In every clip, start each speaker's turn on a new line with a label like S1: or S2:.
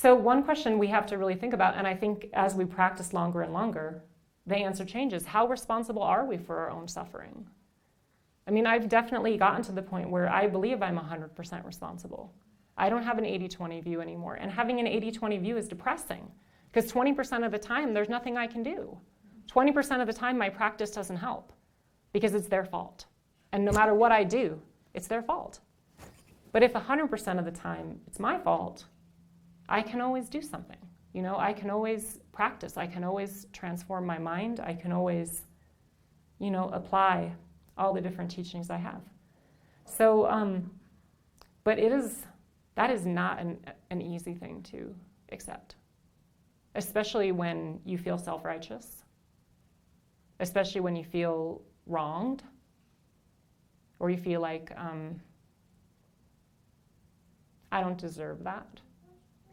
S1: So one question we have to really think about, and I think as we practice longer and longer, the answer changes. How responsible are we for our own suffering? I mean, I've definitely gotten to the point where I believe I'm 100% responsible. I don't have an 80-20 view anymore. And having an 80-20 view is depressing because 20% of the time, there's nothing I can do. 20% of the time, my practice doesn't help because it's their fault. And no matter what I do, it's their fault. But if 100% of the time it's my fault, I can always do something. You know, I can always practice. I can always transform my mind. I can always, you know, apply all the different teachings I have. So, but that is not an easy thing to accept, especially when you feel self-righteous, especially when you feel wronged, or you feel like, I don't deserve that.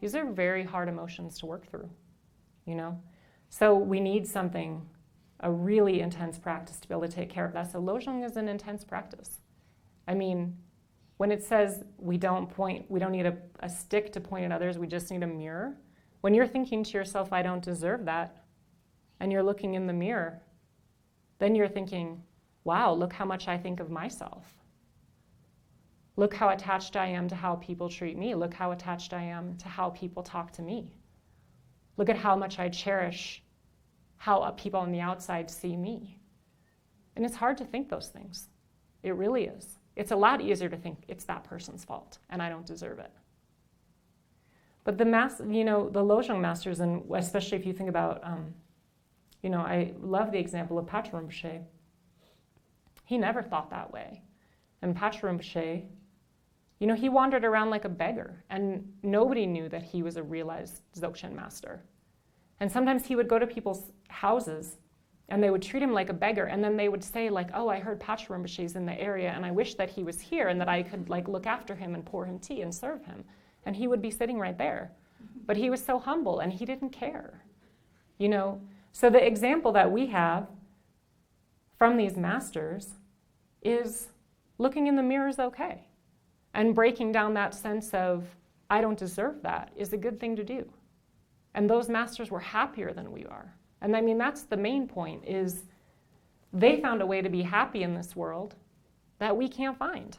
S1: These are very hard emotions to work through, you know? So we need something, a really intense practice to be able to take care of that. So Lojong is an intense practice. I mean, when it says we don't need a stick to point at others, we just need a mirror. When you're thinking to yourself, I don't deserve that, and you're looking in the mirror, then you're thinking, wow, look how much I think of myself. Look how attached I am to how people treat me. Look how attached I am to how people talk to me. Look at how much I cherish how people on the outside see me. And it's hard to think those things. It really is. It's a lot easier to think it's that person's fault and I don't deserve it. But the Lojong masters, and especially if you think about, I love the example of Patrul Rinpoche. He never thought that way. And Patrul Rinpoche, he wandered around like a beggar, and nobody knew that he was a realized Dzogchen master. And sometimes he would go to people's houses, and they would treat him like a beggar, and then they would say, like, oh, I heard Patrul Rinpoche's in the area, and I wish that he was here, and that I could, like, look after him and pour him tea and serve him. And he would be sitting right there. But he was so humble, and he didn't care, So the example that we have from these masters is looking in the mirror is okay. And breaking down that sense of, I don't deserve that, is a good thing to do. And those masters were happier than we are. And I mean, that's the main point, is they found a way to be happy in this world that we can't find.